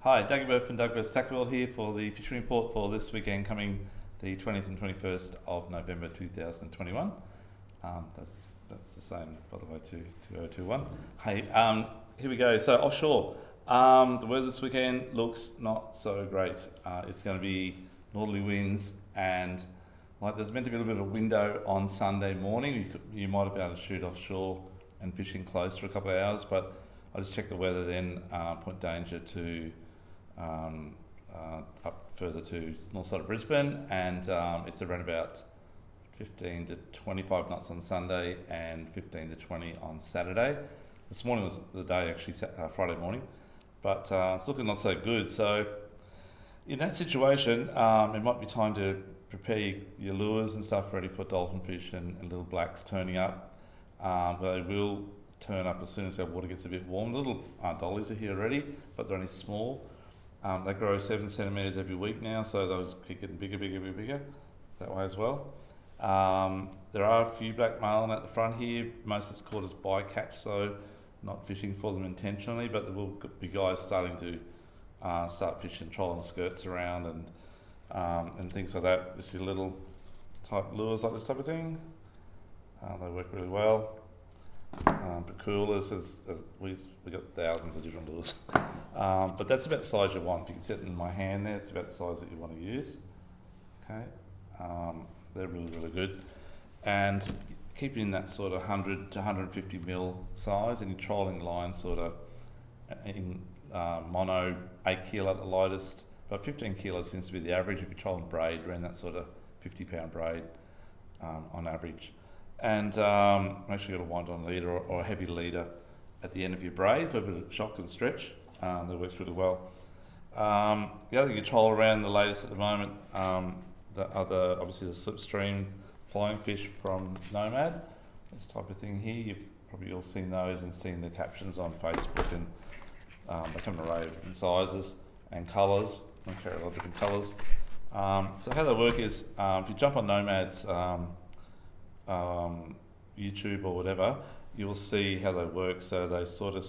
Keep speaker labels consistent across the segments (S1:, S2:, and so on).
S1: Hi, Dagobert from Dagobert Stackworld here for the fishing report for this weekend coming the 20th and 21st of November 2021. That's the same, by the way, to 2021. Hey, here we go. So offshore, the weather this weekend looks not so great. It's going to be northerly winds and there's meant to be a little bit of a window on Sunday morning. You might be able to shoot offshore and fishing close for a couple of hours, but I just checked the weather then, point danger to up further to north side of Brisbane, and it's around about 15 to 25 knots on Sunday and 15 to 20 on Saturday. This morning was the day, actually, Friday morning, but it's looking not so good. So in that situation, it might be time to prepare your lures and stuff ready for dolphin fish and little blacks turning up. They will turn up as soon as our water gets a bit warm. The little dollies are here already, but they're only small. They grow 7 centimetres every week now, so those keep getting bigger that way as well. There are a few black marlin at the front here. Most of it's caught as bycatch, so not fishing for them intentionally, but there will be guys starting to start fishing, trolling skirts around and things like that. Just your little type lures like this type of thing. They work really well. But coolers, we've got thousands of different lures. But that's about the size you want. If you can see it in my hand there, it's about the size that you want to use. Okay, they're really good. And keep it in that sort of 100 to 150 mil size, and your trolling line sort of in mono 8 kilo at the lightest, but 15 kilos seems to be the average if you're trolling braid, around that sort of 50-pound braid on average. And make sure you've got a wind-on leader or a heavy leader at the end of your braid for a bit of shock and stretch. That works really well. The other thing you troll around, the latest at the moment, obviously the slipstream flying fish from Nomad. This type of thing here, you've probably all seen those and seen the captions on Facebook, and they come in an array of different sizes and colours. They carry a lot of different colours. So how they work is, if you jump on Nomad's YouTube or whatever, you'll see how they work. So they sort of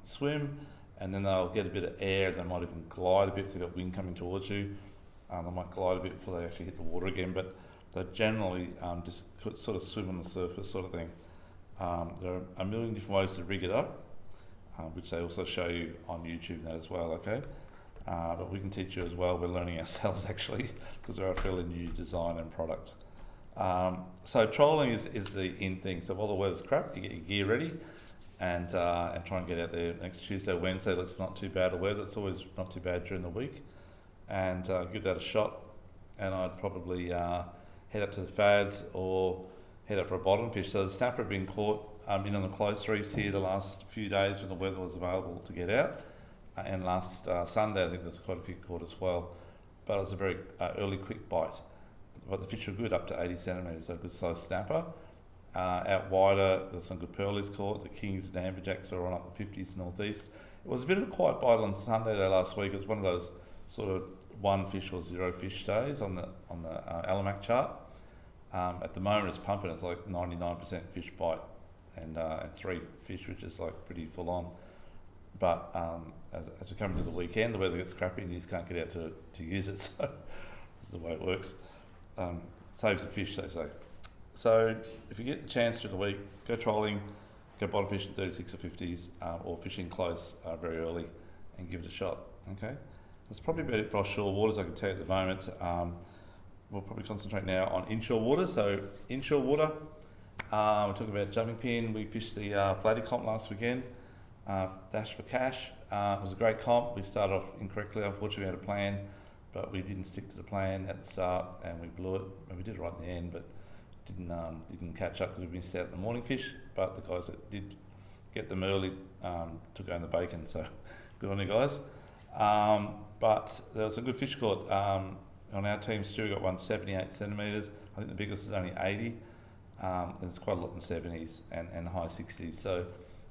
S1: swim, and then they'll get a bit of air. They might even glide a bit if they've got wind coming towards you. They might glide a bit before they actually hit the water again, but they generally just sort of swim on the surface sort of thing. There are a million different ways to rig it up, which they also show you on YouTube now as well, okay? But we can teach you as well. We're learning ourselves actually, because they're a fairly new design and product. So trolling is the in thing. So while the weather's crap, you get your gear ready and try and get out there next Tuesday, Wednesday. Looks not too bad of weather. It's always not too bad during the week, and give that a shot. And I'd probably head up to the fads or head up for a bottom fish. So the snapper have been caught in on the close reefs here the last few days when the weather was available to get out. And last Sunday, I think there's quite a few caught as well. But it was a very early quick bite. But the fish were good, up to 80 centimetres, so a good sized snapper. Out wider, there's some good pearlies caught. The kings and amberjacks are on up the 50s northeast. It was a bit of a quiet bite on Sunday though last week. It was one of those sort of one fish or zero fish days on the Alamac chart. At the moment it's pumping, it's like 99% fish bite and 3 fish, which is like pretty full on. But as we come into the weekend, the weather gets crappy and you just can't get out to use it, so this is the way it works. Saves the fish, they say. So if you get the chance during the week, go trolling, go bottom fishing 36 or 50s, or fishing close very early and give it a shot. Okay, that's probably about it for offshore waters. I can tell you at the moment. We'll probably concentrate now on inshore water. So inshore water, we're talking about jumping pin. We fished the flatty comp last weekend, Dash for Cash. It was a great comp. We started off incorrectly. Unfortunately, we had a plan, but we didn't stick to the plan at the start and we blew it. And we did it right in the end, but didn't catch up because we missed out the morning fish. But the guys that did get them early took home the bacon, so good on you guys. But there was a good fish caught. On our team, Stu got one 78 centimetres. I think the biggest is only 80. And there's quite a lot in the 70s and high 60s. So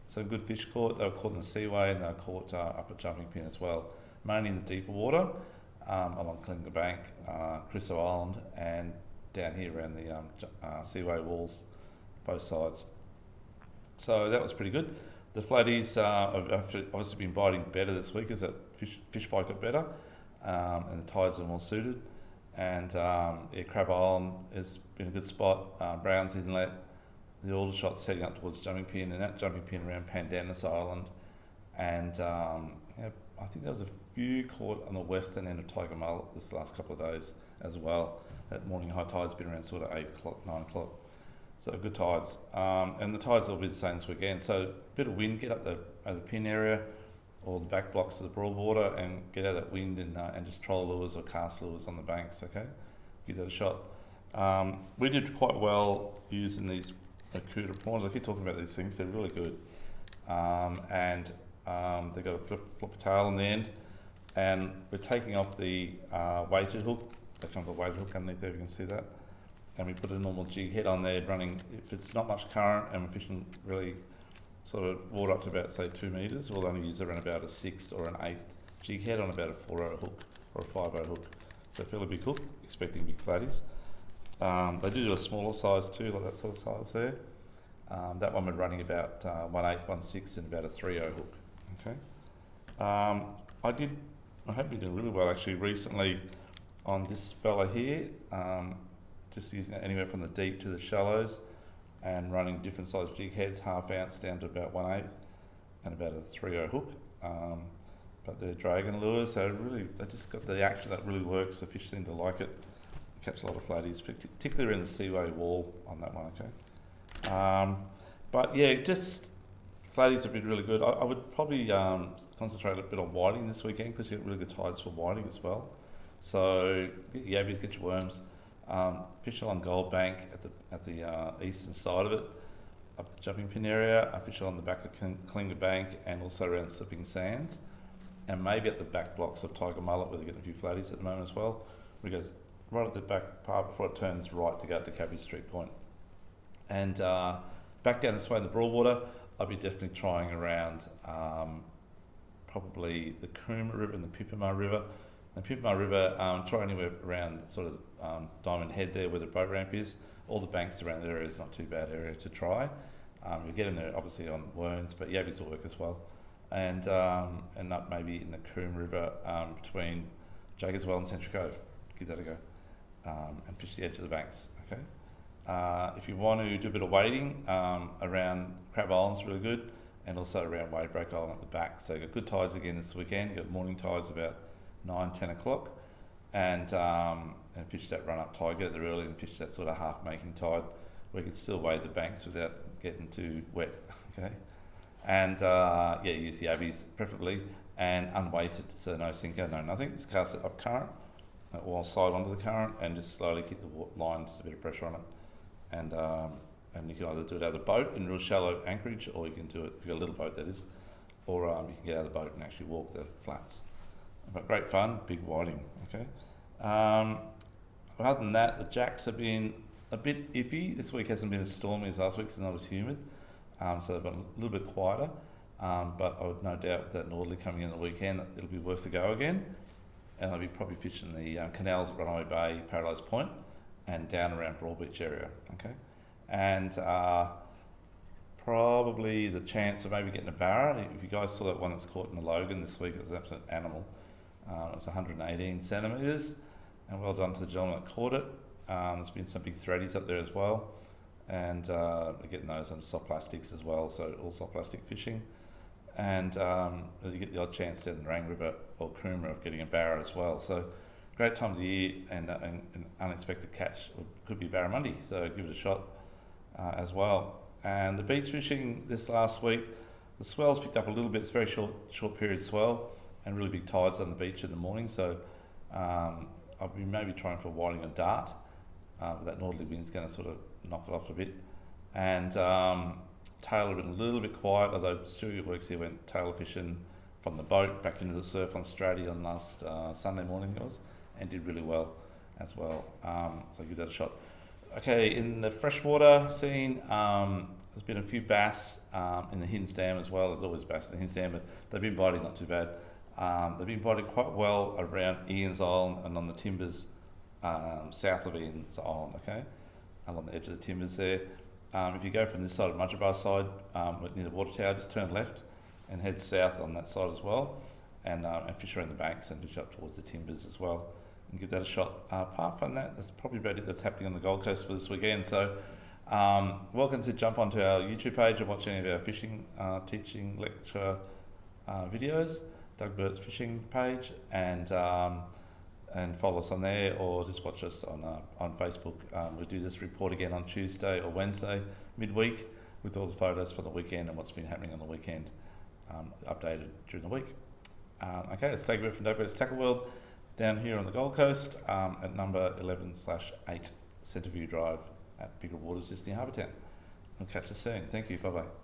S1: some good fish caught. They were caught in the seaway and they were caught up at jumping pin as well, mainly in the deeper water. Along Klinga Bank, Crusoe Island, and down here around the seaway walls, both sides. So that was pretty good. The flatties have obviously been biting better this week as that fish bite got better, and the tides are more suited. And Crab Island has been a good spot. Browns Inlet, the Aldershot's heading up towards Jumping Pin, and that Jumping Pin around Pandanus Island. And I think there was a few caught on the western end of Tiger Mullet this last couple of days as well. That morning high tide's been around sort of 8 o'clock, 9 o'clock. So good tides. And the tides will be the same this weekend. So a bit of wind, get up the pin area or the back blocks of the Broadwater and get out of that wind and just troll lures or cast lures on the banks, okay? Give that a shot. We did quite well using these Akuta prawns. I keep talking about these things, they're really good. They've got a floppy tail on the end, and we're taking off the weighted hook. That comes with a weighted hook underneath there, if you can see that. And we put a normal jig head on there running. If it's not much current and we're fishing really sort of water up to about, say, 2 metres, we'll only use around about a 1/6 or an 1/8 jig head on about a 4/0 hook or a 5/0 hook. So fairly big hook, expecting big flatties. They do a smaller size too, like that sort of size there. That one we're running about 1/8, 1/6 and about a 3/0 hook. Okay. I have been doing really well actually recently on this fella here, just using it anywhere from the deep to the shallows and running different size jig heads, 1/2 ounce down to about 1/8 and about a 3/0 hook. But they're dragon lures, so really they just got the action that really works. The fish seem to like it. Catch a lot of flatties, particularly around the seaway wall on that one, okay? But yeah, just flatties have been really good. I would probably concentrate a bit on whiting this weekend because you get really good tides for whiting as well. So get your yabbies, get your worms. Fish along Gold Bank at the eastern side of it, up the Jumping Pin area. I fish along the back of Kalinga Bank and also around Slipping Sands, and maybe at the back blocks of Tiger Mullet where they're getting a few flatties at the moment as well. We goes right at the back part before it turns right to go out to Cabbage Street Point. And back down this way in the Broadwater, I'll be definitely trying around probably the Coomera River and the Pippamar River. The Pippamar River, try anywhere around sort of Diamond Head there where the boat ramp is. All the banks around the area is not too bad area to try. You get in there obviously on worms, but yabbies will work as well. And up maybe in the Coomera River between Jagerswell and Central Cove. Give that a go. And fish the edge of the banks, okay? If you want to do a bit of wading, around Crab Island's really good, and also around Wadebreak Island at the back. So you've got good tides again this weekend. You've got morning tides about 9, 10 o'clock, and fish that run up tide, get there early and fish that sort of half making tide where you can still wade the banks without getting too wet, okay? And use the yabbies preferably, and unweighted, so no sinker, no nothing. Just cast it up current, or slide onto the current and just slowly keep the line, just a bit of pressure on it. And you can either do it out of the boat in real shallow anchorage, or you can do it if you've got a little boat, that is, or you can get out of the boat and actually walk the flats. But great fun, big whiting, okay? Other than that, the jacks have been a bit iffy. This week hasn't been as stormy as last week, so it's not as humid. So they've been a little bit quieter. But I would no doubt with that northerly coming in the weekend, it'll be worth a go again. And I'll be probably fishing the canals at Runaway Bay, Paradise Point, and down around Broadbeach area, okay? And probably the chance of maybe getting a barra. If you guys saw that one that's caught in the Logan this week, it was an absolute animal. It was 118 centimetres, and well done to the gentleman that caught it. There's been some big threadies up there as well, and we're getting those on soft plastics as well, so all soft plastic fishing. And you get the odd chance down the Rang River or Coomera of getting a barra as well. So great time of the year, and an unexpected catch could be barramundi, so give it a shot as well. And the beach fishing this last week, the swell's picked up a little bit. It's very short period swell and really big tides on the beach in the morning, so I'll be maybe trying for whiting a dart. That northerly wind's going to sort of knock it off a bit. And Taylor been a little bit quiet, although Estuary Works here went tailor fishing from the boat back into the surf on Strady on last Sunday morning it was, and did really well as well. So give that a shot. Okay, in the freshwater scene, there's been a few bass in the Hinds Dam as well. There's always bass in the Hinds Dam, but they've been biting not too bad. They've been biting quite well around Ian's Island and on the timbers south of Ian's Island, okay, along the edge of the timbers there. if you go from this side of Mudgebar side, near the water tower, just turn left and head south on that side as well, and fish around the banks and fish up towards the timbers as well, and give that a shot. Apart from that, that's probably about it that's happening on the Gold Coast for this weekend. So welcome to jump onto our YouTube page and watch any of our fishing teaching lecture videos, Doug Burt's fishing page, and follow us on there, or just watch us on Facebook. We'll do this report again on Tuesday or Wednesday midweek with all the photos for the weekend and what's been happening on the weekend, updated during the week. Okay, let's take a bit from Doug Burt's Tackle World down here on the Gold Coast at number 11/8 Centreview Drive at Bigger Waters, just near Harbour Town. We'll catch you soon. Thank you. Bye bye.